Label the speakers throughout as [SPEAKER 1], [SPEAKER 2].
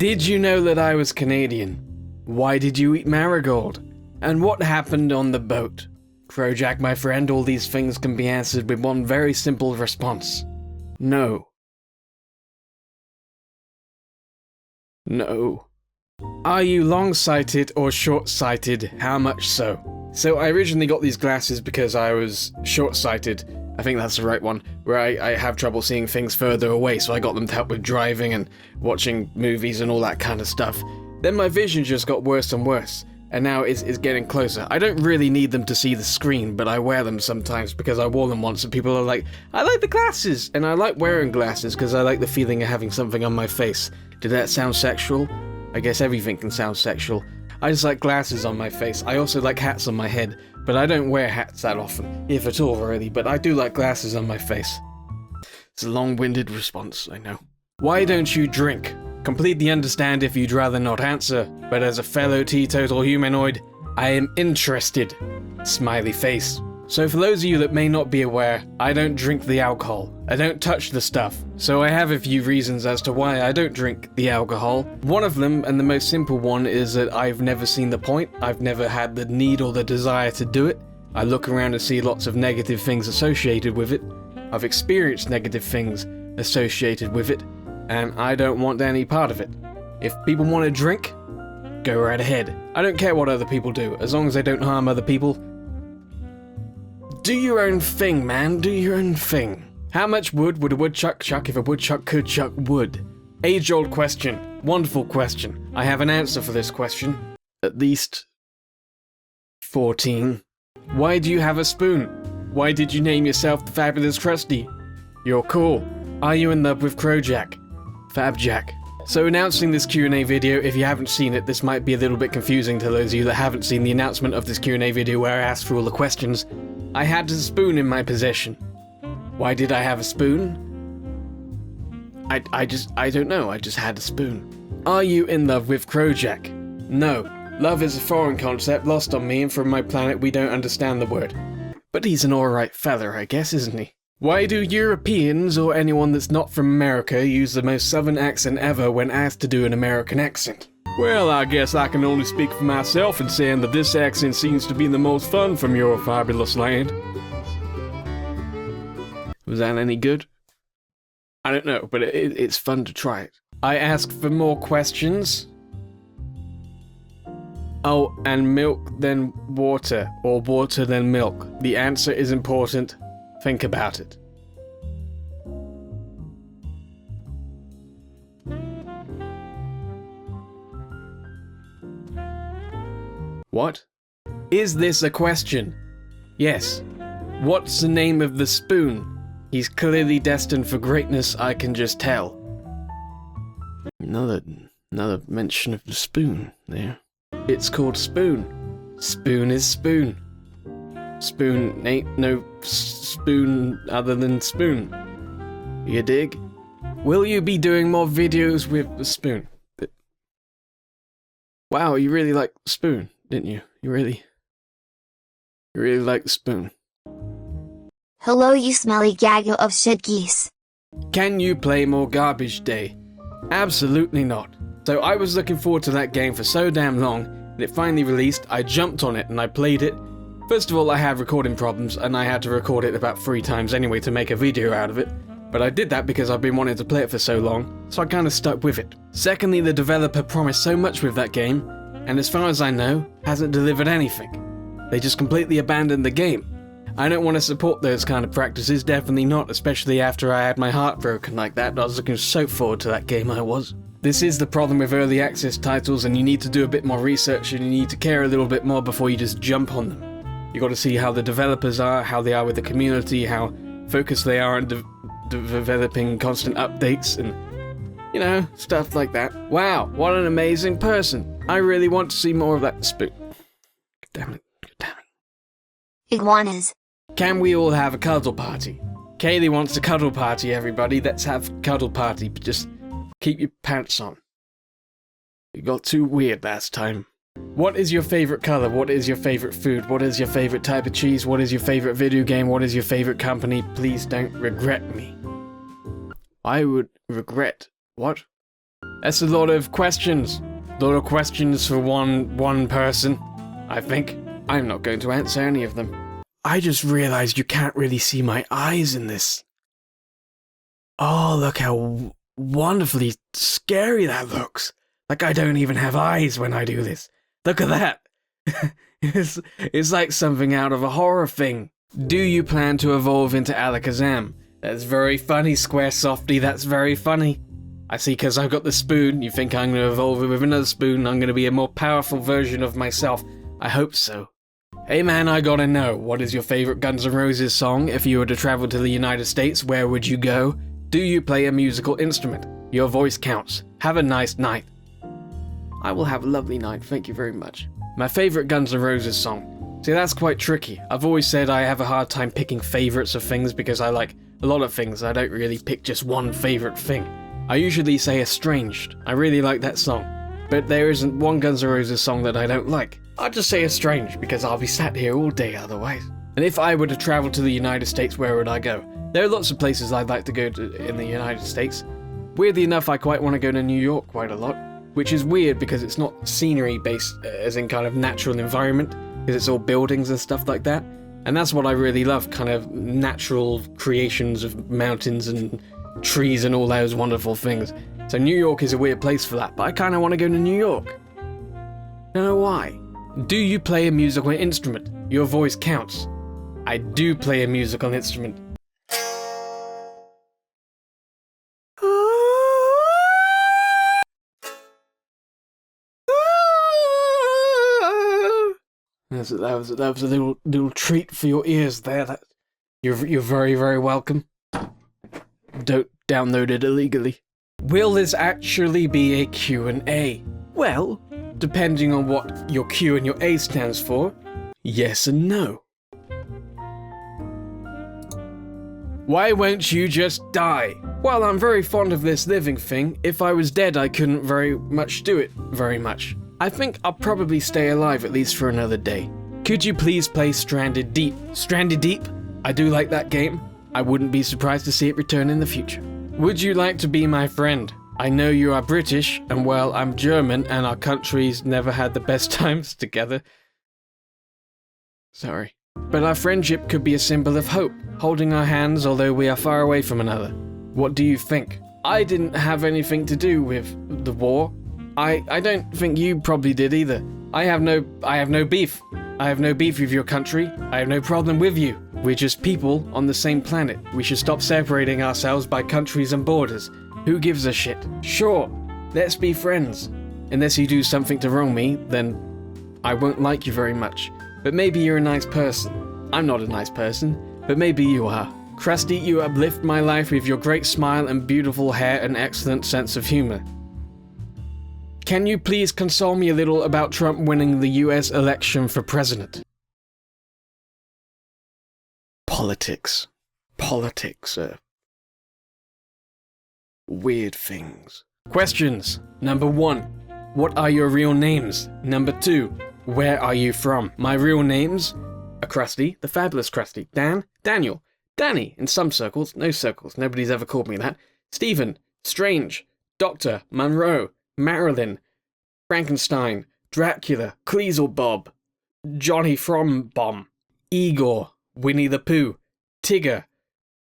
[SPEAKER 1] Did you know that I was Canadian? Why did you eat marigold? And what happened on the boat? Crojack, my friend, all these things can be answered with one very simple response. No. No. Are you long-sighted or short-sighted? How much so? So I originally got these glasses because I was short-sighted. I think that's the right one, where I have trouble seeing things further away, so I got them to help with driving and watching movies and all that kind of stuff. Then my vision just got worse and worse, and now it's getting closer. I don't really need them to see the screen, but I wear them sometimes because I wore them once and people are like, I like the glasses! And I like wearing glasses because I like the feeling of having something on my face. Did that sound sexual? I guess everything can sound sexual. I just like glasses on my face. I also like hats on my head, but I don't wear hats that often, if at all really, but I do like glasses on my face. It's a long-winded response, I know. Why don't you drink? Completely understand if you'd rather not answer, but as a fellow teetotal humanoid, I am interested. Smiley face. So for those of you that may not be aware, I don't drink the alcohol. I don't touch the stuff. So I have a few reasons as to why I don't drink the alcohol. One of them, and the most simple one, is that I've never seen the point. I've never had the need or the desire to do it. I look around and see lots of negative things associated with it. I've experienced negative things associated with it, and I don't want any part of it. If people want to drink, go right ahead. I don't care what other people do, as long as they don't harm other people. Do your own thing, man. Do your own thing. How much wood would a woodchuck chuck if a woodchuck could chuck wood? Age-old question. Wonderful question. I have an answer for this question. At least 14. Why do you have a spoon? Why did you name yourself the Fabulous Crusty? You're cool. Are you in love with Crojack? Fabjack. So announcing this Q&A video, if you haven't seen it, this might be a little bit confusing to those of you that haven't seen the announcement of this Q&A video where I asked for all the questions. I had a spoon in my possession. Why did I have a spoon? I don't know, I just had a spoon. Are you in love with Crojack? No. Love is a foreign concept lost on me, and from my planet we don't understand the word. But he's an alright fella, I guess, isn't he? Why do Europeans, or anyone that's not from America, use the most southern accent ever when asked to do an American accent? Well, I guess I can only speak for myself in saying that this accent seems to be the most fun from your fabulous land. Was that any good? I don't know, but it's fun to try it. I ask for more questions. Oh, and milk then water, or water then milk. The answer is important. Think about it. What? Is this a question? Yes. What's the name of the spoon? He's clearly destined for greatness, I can just tell. Another mention of the spoon there. It's called Spoon. Spoon is Spoon. Spoon ain't no spoon other than Spoon. You dig? Will you be doing more videos with the spoon? Wow, you really like Spoon, didn't you? You really like the spoon.
[SPEAKER 2] Hello, you smelly gaggle of shit geese.
[SPEAKER 1] Can you play more Garbage Day? Absolutely not. So I was looking forward to that game for so damn long, and it finally released. I jumped on it and I played it. First of all, I had recording problems, and I had to record it about 3 times anyway to make a video out of it. But I did that because I've been wanting to play it for so long, so I kinda stuck with it. Secondly, the developer promised so much with that game, and as far as I know, hasn't delivered anything. They just completely abandoned the game. I don't want to support those kind of practices, definitely not, especially after I had my heart broken like that. I was looking so forward to that game, I was. This is the problem with early access titles, and you need to do a bit more research and you need to care a little bit more before you just jump on them. You got to see how the developers are, how they are with the community, how focused they are on developing constant updates and, you know, stuff like that. Wow, what an amazing person. I really want to see more of that spoon. Damn it.
[SPEAKER 2] Iguanas.
[SPEAKER 1] Can we all have a cuddle party? Kaylee wants a cuddle party, everybody. Let's have a cuddle party, but just keep your pants on. You got too weird last time. What is your favorite color? What is your favorite food? What is your favorite type of cheese? What is your favorite video game? What is your favorite company? Please don't regret me. I would regret... What? That's a lot of questions. A lot of questions for one person, I think. I'm not going to answer any of them. I just realized you can't really see my eyes in this. Oh, look how wonderfully scary that looks. Like I don't even have eyes when I do this. Look at that. It's like something out of a horror thing. Do you plan to evolve into Alakazam? That's very funny, SquareSofty, that's very funny. I see, because I've got the spoon, you think I'm going to evolve with another spoon, I'm going to be a more powerful version of myself. I hope so. Hey man, I gotta know, what is your favorite Guns N' Roses song? If you were to travel to the United States, where would you go? Do you play a musical instrument? Your voice counts. Have a nice night. I will have a lovely night, thank you very much. My favorite Guns N' Roses song. See, that's quite tricky. I've always said I have a hard time picking favorites of things because I like a lot of things. I don't really pick just one favorite thing. I usually say Estranged. I really like that song. But there isn't one Guns N' Roses song that I don't like. I'll just say Estranged because I'll be sat here all day otherwise. And if I were to travel to the United States, where would I go? There are lots of places I'd like to go to in the United States. Weirdly enough, I quite want to go to New York quite a lot. Which is weird because it's not scenery based, as in kind of natural environment, because it's all buildings and stuff like that. And that's what I really love, kind of natural creations of mountains and trees and all those wonderful things. So New York is a weird place for that, but I kind of want to go to New York. Don't know why. Do you play a musical instrument? Your voice counts. I do play a musical instrument. That was a little treat for your ears there. You're very, very welcome. Don't download it illegally. Will this actually be a Q&A? Well, depending on what your Q and your A stands for, yes and no. Why won't you just die? Well, I'm very fond of this living thing. If I was dead, I couldn't very much do it very much. I think I'll probably stay alive at least for another day. Could you please play Stranded Deep? Stranded Deep? I do like that game. I wouldn't be surprised to see it return in the future. Would you like to be my friend? I know you are British, and well, I'm German, and our countries never had the best times together. Sorry. But our friendship could be a symbol of hope, holding our hands although we are far away from another. What do you think? I didn't have anything to do with the war. I don't think you probably did either. I have no beef. I have no beef with your country. I have no problem with you. We're just people on the same planet. We should stop separating ourselves by countries and borders. Who gives a shit? Sure, let's be friends. Unless you do something to wrong me, then I won't like you very much. But maybe you're a nice person. I'm not a nice person, but maybe you are. Krusty, you uplift my life with your great smile and beautiful hair and excellent sense of humor. Can you please console me a little about Trump winning the US election for president? Politics. Politics are weird things. Questions. Number 1. What are your real names? Number 2. Where are you from? My real names are Krusty, the fabulous Krusty, Dan, Daniel, Danny, in some circles, no circles, nobody's ever called me that, Stephen, Strange, Doctor, Monroe, Marilyn, Frankenstein, Dracula, Cleaselbob, Johnny Frombomb, Igor, Winnie the Pooh, Tigger,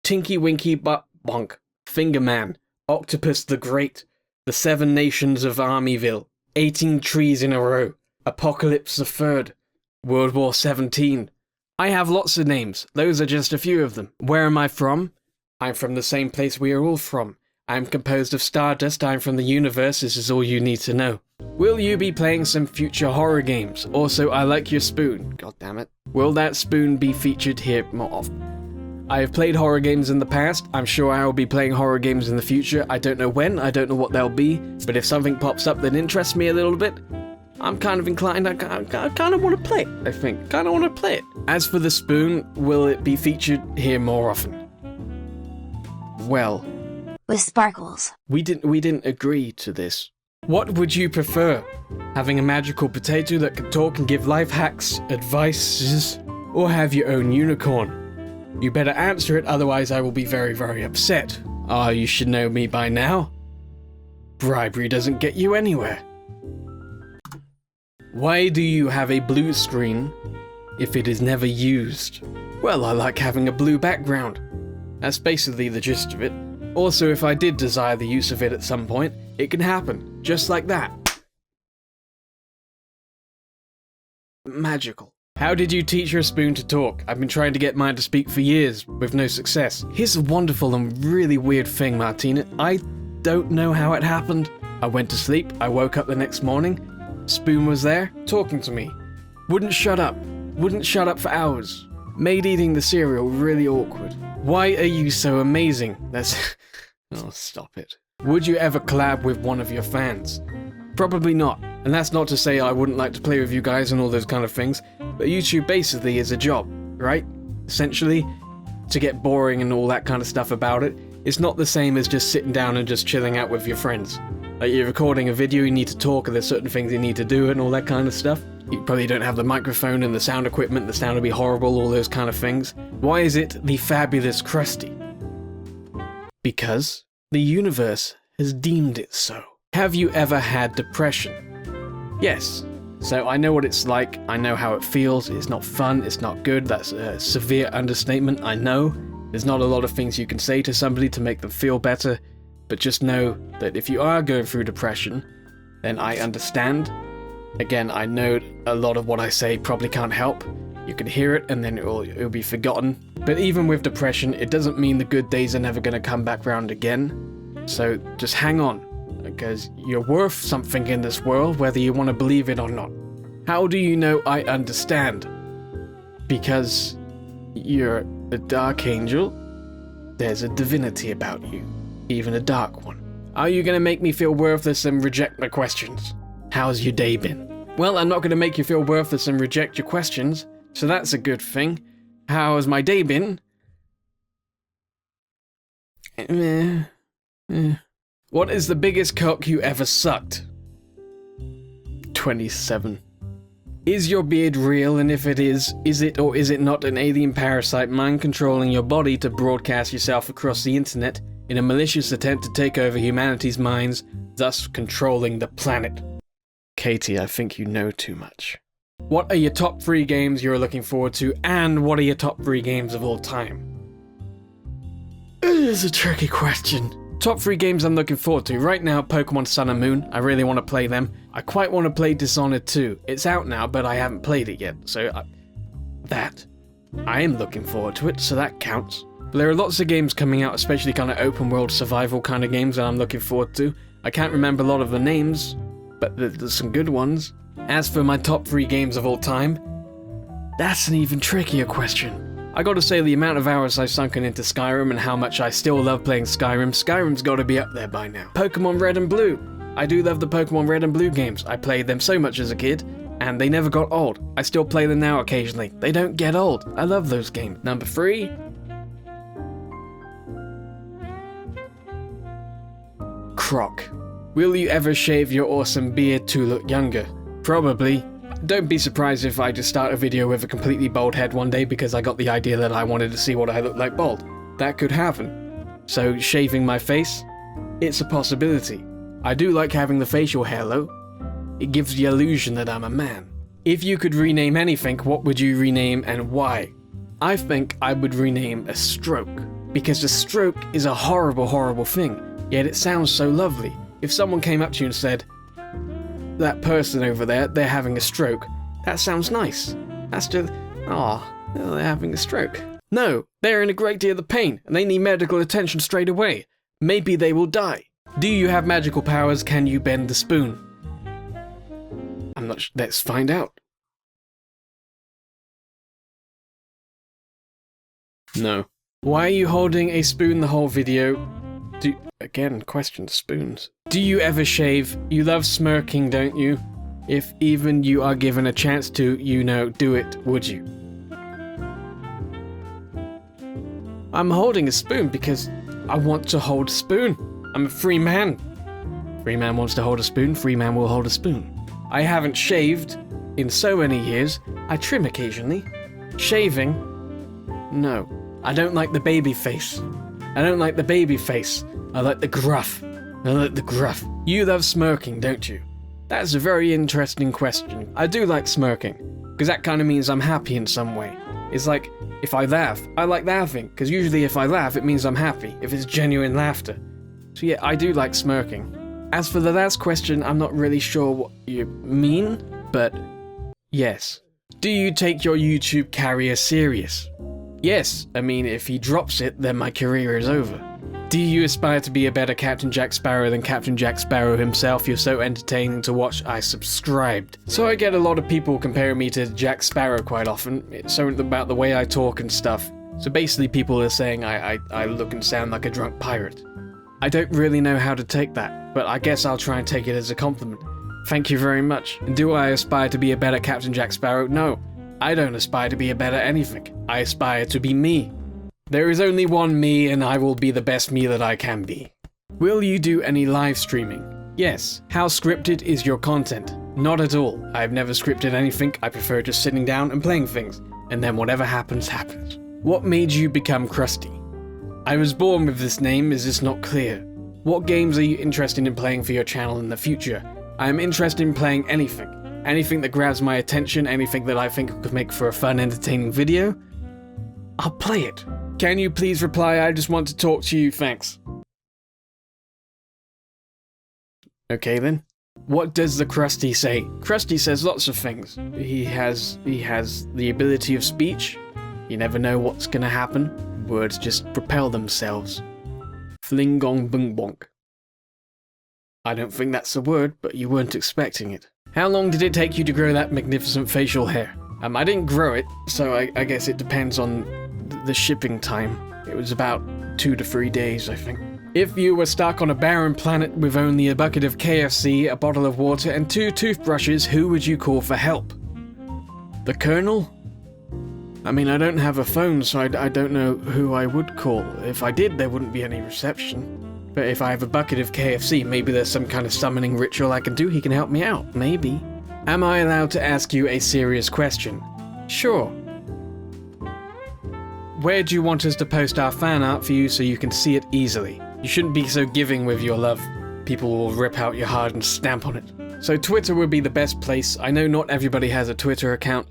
[SPEAKER 1] Tinky Winky Butt Bonk, Fingerman, Octopus the Great, the 7 Nations of Armyville, 18 Trees in a Row, Apocalypse the Third, World War 17. I have lots of names, those are just a few of them. Where am I from? I'm from the same place we are all from. I'm composed of stardust, I'm from the universe, this is all you need to know. Will you be playing some future horror games? Also, I like your spoon. God damn it. Will that spoon be featured here more often? I have played horror games in the past, I'm sure I will be playing horror games in the future. I don't know when, I don't know what they'll be, but if something pops up that interests me a little bit, I'm kind of inclined, I kind of want to play it, I think. Kind of want to play it. As for the spoon, will it be featured here more often? Well,
[SPEAKER 2] with sparkles.
[SPEAKER 1] We didn't agree to this. What would you prefer? Having a magical potato that can talk and give life hacks, advices, or have your own unicorn? You better answer it, otherwise I will be very, very upset. Ah, you should know me by now. Bribery doesn't get you anywhere. Why do you have a blue screen if it is never used? Well, I like having a blue background. That's basically the gist of it. Also, if I did desire the use of it at some point, it can happen, just like that. Magical. How did you teach your spoon to talk? I've been trying to get mine to speak for years, with no success. Here's a wonderful and really weird thing, Martina. I don't know how it happened. I went to sleep, I woke up the next morning, Spoon was there, talking to me. Wouldn't shut up for hours. Made eating the cereal really awkward. Why are you so amazing? That's... oh, stop it. Would you ever collab with one of your fans? Probably not. And that's not to say I wouldn't like to play with you guys and all those kind of things, but YouTube basically is a job, right? Essentially, to get boring and all that kind of stuff about it, it's not the same as just sitting down and just chilling out with your friends. Like, you're recording a video, you need to talk, and there's certain things you need to do and all that kind of stuff. You probably don't have the microphone and the sound equipment, the sound will be horrible, all those kind of things. Why is it the fabulous Crusty? Because the universe has deemed it so. Have you ever had depression? Yes. So I know what it's like, I know how it feels, it's not fun, it's not good, that's a severe understatement, I know. There's not a lot of things you can say to somebody to make them feel better, but just know that if you are going through depression, then I understand. Again, I know a lot of what I say probably can't help. You can hear it and then it'll be forgotten. But even with depression, it doesn't mean the good days are never going to come back round again. So just hang on, because you're worth something in this world, whether you want to believe it or not. How do you know I understand? Because you're a dark angel? There's a divinity about you, even a dark one. Are you going to make me feel worthless and reject my questions? How's your day been? Well, I'm not going to make you feel worthless and reject your questions, so that's a good thing. How has my day been? What is the biggest cock you ever sucked? 27. Is your beard real, and if it is it or is it not an alien parasite mind-controlling your body to broadcast yourself across the internet in a malicious attempt to take over humanity's minds, thus controlling the planet? Katie, I think you know too much. What are your top 3 games you're looking forward to, and what are your top 3 games of all time? It is a tricky question. Top 3 games I'm looking forward to. Right now, Pokemon Sun and Moon. I really want to play them. I quite want to play Dishonored 2. It's out now, but I haven't played it yet, so I am looking forward to it, so that counts. But there are lots of games coming out, especially kind of open world survival kind of games that I'm looking forward to. I can't remember a lot of the names, but there's some good ones. As for my top 3 games of all time, that's an even trickier question. I gotta say, the amount of hours I've sunken into Skyrim and how much I still love playing Skyrim's gotta be up there by now. Pokemon Red and Blue. I do love the Pokemon Red and Blue games. I played them so much as a kid, and they never got old. I still play them now occasionally. They don't get old. I love those games. Number 3. Croc. Will you ever shave your awesome beard to look younger? Probably. Don't be surprised if I just start a video with a completely bald head one day because I got the idea that I wanted to see what I look like bald. That could happen. So shaving my face? It's a possibility. I do like having the facial hair though. It gives the illusion that I'm a man. If you could rename anything, what would you rename and why? I think I would rename a stroke. Because a stroke is a horrible, horrible thing, yet it sounds so lovely. If someone came up to you and said, "That person over there, they're having a stroke," that sounds nice. That's just, they're having a stroke. No, they're in a great deal of pain, and they need medical attention straight away. Maybe they will die. Do you have magical powers? Can you bend the spoon? I'm not sure. Let's find out. No. Why are you holding a spoon the whole video? Again, question spoons. Do you ever shave? You love smirking, don't you? If even you are given a chance to, do it, would you? I'm holding a spoon because I want to hold a spoon. I'm a free man. Free man wants to hold a spoon, free man will hold a spoon. I haven't shaved in so many years. I trim occasionally. Shaving? No. I don't like the baby face. I don't like the baby face. I like the gruff. I like the gruff. You love smirking, don't you? That's a very interesting question. I do like smirking, because that kind of means I'm happy in some way. It's like, if I laugh, I like laughing, because usually if I laugh, it means I'm happy, if it's genuine laughter. So yeah, I do like smirking. As for the last question, I'm not really sure what you mean, but yes. Do you take your YouTube career serious? Yes, I mean, if he drops it, then my career is over. Do you aspire to be a better Captain Jack Sparrow than Captain Jack Sparrow himself? You're so entertaining to watch, I subscribed. So I get a lot of people comparing me to Jack Sparrow quite often. It's something about the way I talk and stuff. So basically people are saying I look and sound like a drunk pirate. I don't really know how to take that, but I guess I'll try and take it as a compliment. Thank you very much. And do I aspire to be a better Captain Jack Sparrow? No, I don't aspire to be a better anything. I aspire to be me. There is only one me, and I will be the best me that I can be. Will you do any live streaming? Yes. How scripted is your content? Not at all. I've never scripted anything. I prefer just sitting down and playing things, and then whatever happens, happens. What made you become Crusty? I was born with this name, is this not clear? What games are you interested in playing for your channel in the future? I am interested in playing anything. Anything that grabs my attention, anything that I think could make for a fun, entertaining video. I'll play it. Can you please reply, I just want to talk to you, thanks. Okay then. What does the Crusty say? Crusty says lots of things. He has the ability of speech. You never know what's gonna happen. Words just propel themselves. Flingong bung bonk. I don't think that's a word, but you weren't expecting it. How long did it take you to grow that magnificent facial hair? I didn't grow it, so I guess it depends on the shipping time. It was about 2 to 3 days, I think. If you were stuck on a barren planet with only a bucket of KFC, a bottle of water, and 2 toothbrushes, who would you call for help? The Colonel? I mean, I don't have a phone, so I don't know who I would call. If I did, there wouldn't be any reception. But if I have a bucket of KFC, maybe there's some kind of summoning ritual I can do. He can help me out, maybe. Am I allowed to ask you a serious question? Sure. Where do you want us to post our fan art for you so you can see it easily? You shouldn't be so giving with your love. People will rip out your heart and stamp on it. So Twitter would be the best place. I know not everybody has a Twitter account,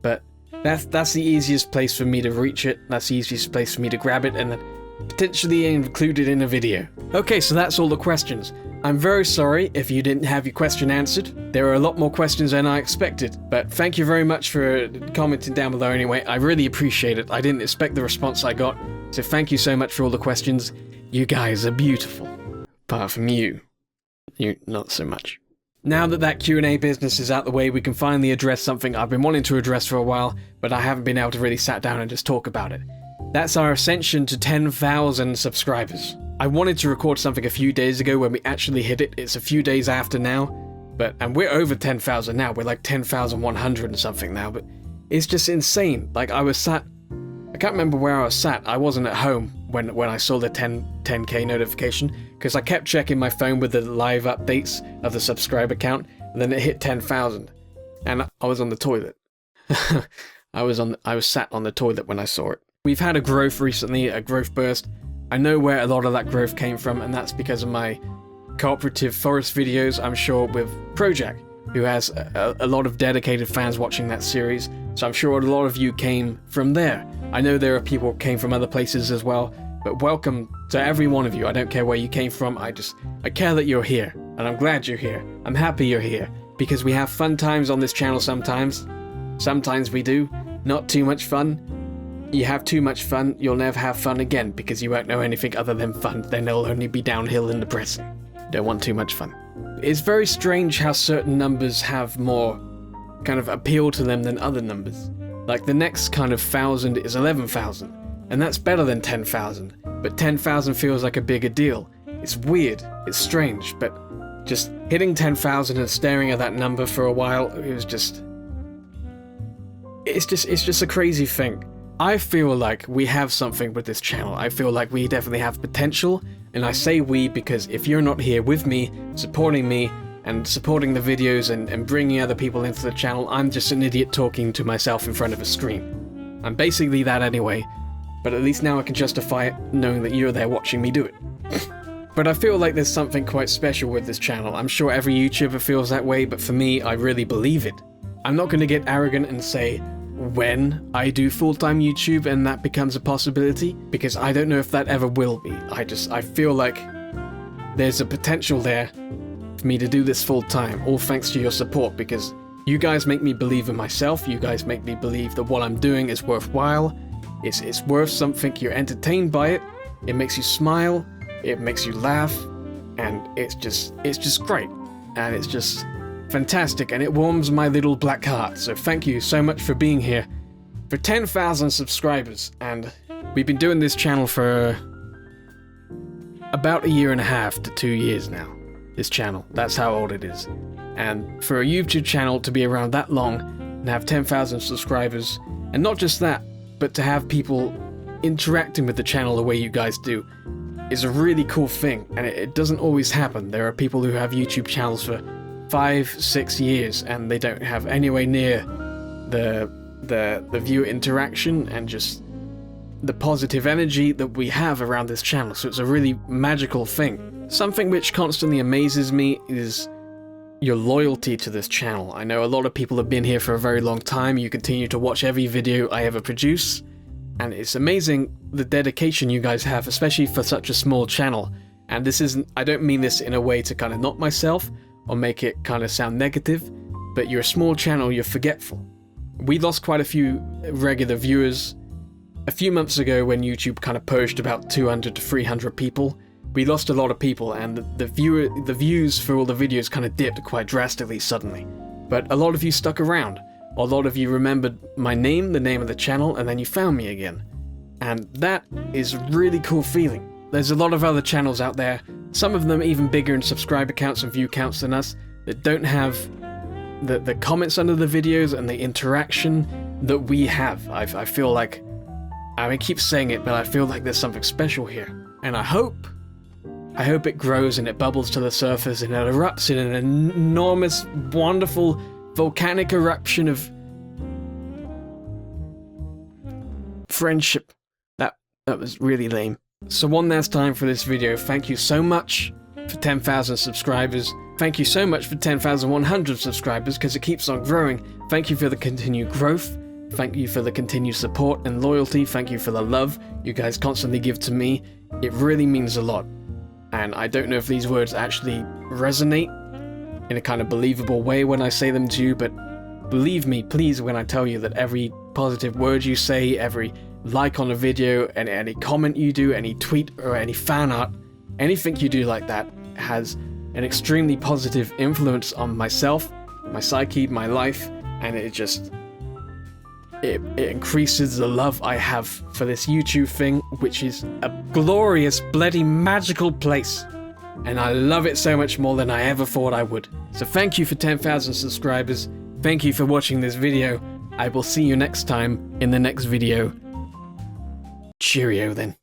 [SPEAKER 1] but that's the easiest place for me to reach it. That's the easiest place for me to grab it and then potentially include it in a video. Okay, so that's all the questions. I'm very sorry if you didn't have your question answered. There are a lot more questions than I expected, but thank you very much for commenting down below anyway. I really appreciate it. I didn't expect the response I got, so thank you so much for all the questions. You guys are beautiful. Apart from you. You, not so much. Now that Q&A business is out the way, we can finally address something I've been wanting to address for a while, but I haven't been able to really sat down and just talk about it. That's our ascension to 10,000 subscribers. I wanted to record something a few days ago when we actually hit it. It's a few days after now, and we're over 10,000 now. We're like 10,100 and something now, but it's just insane. Like I can't remember where I was sat. I wasn't at home when I saw the 10k notification, because I kept checking my phone with the live updates of the subscriber count, and then it hit 10,000, and I was on the toilet. I was sat on the toilet when I saw it. We've had a growth recently, a growth burst. I know where a lot of that growth came from, and that's because of my cooperative forest videos, I'm sure, with Project, who has a lot of dedicated fans watching that series, so I'm sure a lot of you came from there. I know there are people who came from other places as well, but welcome to every one of you. I don't care where you came from, I care that you're here, and I'm glad you're here. I'm happy you're here, because we have fun times on this channel sometimes. Sometimes we do. Not too much fun. You have too much fun, you'll never have fun again, because you won't know anything other than fun. Then it'll only be downhill and depressing. Don't want too much fun. It's very strange how certain numbers have more kind of appeal to them than other numbers. Like the next kind of 1,000 is 11,000, and that's better than 10,000, but 10,000 feels like a bigger deal. It's weird, it's strange, but just hitting 10,000 and staring at that number for a while, it's just a crazy thing. I feel like we have something with this channel. I feel like we definitely have potential, and I say we because if you're not here with me, supporting me, and supporting the videos and bringing other people into the channel, I'm just an idiot talking to myself in front of a screen. I'm basically that anyway, but at least now I can justify it knowing that you're there watching me do it. But I feel like there's something quite special with this channel. I'm sure every YouTuber feels that way, but for me, I really believe it. I'm not going to get arrogant and say when I do full-time YouTube and that becomes a possibility, because I don't know if that ever will be. I feel like there's a potential there for me to do this full-time, all thanks to your support, because you guys make me believe in myself, you guys make me believe that what I'm doing is worthwhile, it's worth something, you're entertained by it, it makes you smile, it makes you laugh, and it's just great, and it's just fantastic, and it warms my little black heart. So thank you so much for being here for 10,000 subscribers, and we've been doing this channel for about 1.5 to 2 years now. This channel, that's how old it is, and for a YouTube channel to be around that long and have 10,000 subscribers, and not just that, but to have people interacting with the channel the way you guys do, is a really cool thing, and it doesn't always happen. There are people who have YouTube channels for 5-6 years and they don't have anywhere near the viewer interaction and just the positive energy that we have around this channel. So it's a really magical thing. Something which constantly amazes me is your loyalty to this channel. I know a lot of people have been here for a very long time. You continue to watch every video I ever produce, and it's amazing the dedication you guys have, especially for such a small channel. And this isn't, I don't mean this in a way to kind of knock myself or make it kind of sound negative, but you're a small channel, you're forgetful. We lost quite a few regular viewers a few months ago when YouTube kind of purged about 200 to 300 people. We lost a lot of people, and the views for all the videos kind of dipped quite drastically suddenly. But a lot of you stuck around. A lot of you remembered my name, the name of the channel, and then you found me again. And that is a really cool feeling. There's a lot of other channels out there, some of them even bigger in subscriber counts and view counts than us, that don't have the comments under the videos and the interaction that we have. I feel like, I keep saying it, but I feel like there's something special here. And I hope it grows and it bubbles to the surface and it erupts in an enormous, wonderful, volcanic eruption of friendship. That was really lame. So one last time for this video, thank you so much for 10,000 subscribers. Thank you so much for 10,100 subscribers, because it keeps on growing. Thank you for the continued growth. Thank you for the continued support and loyalty. Thank you for the love you guys constantly give to me. It really means a lot. And I don't know if these words actually resonate in a kind of believable way when I say them to you, but believe me, please, when I tell you that every positive word you say, every like on a video, and any comment you do, any tweet or any fan art, anything you do like that has an extremely positive influence on myself, my psyche, my life, and it increases the love I have for this YouTube thing, which is a glorious, bloody, magical place. And I love it so much more than I ever thought I would. So thank you for 10,000 subscribers. Thank you for watching this video. I will see you next time in the next video. Cheerio then.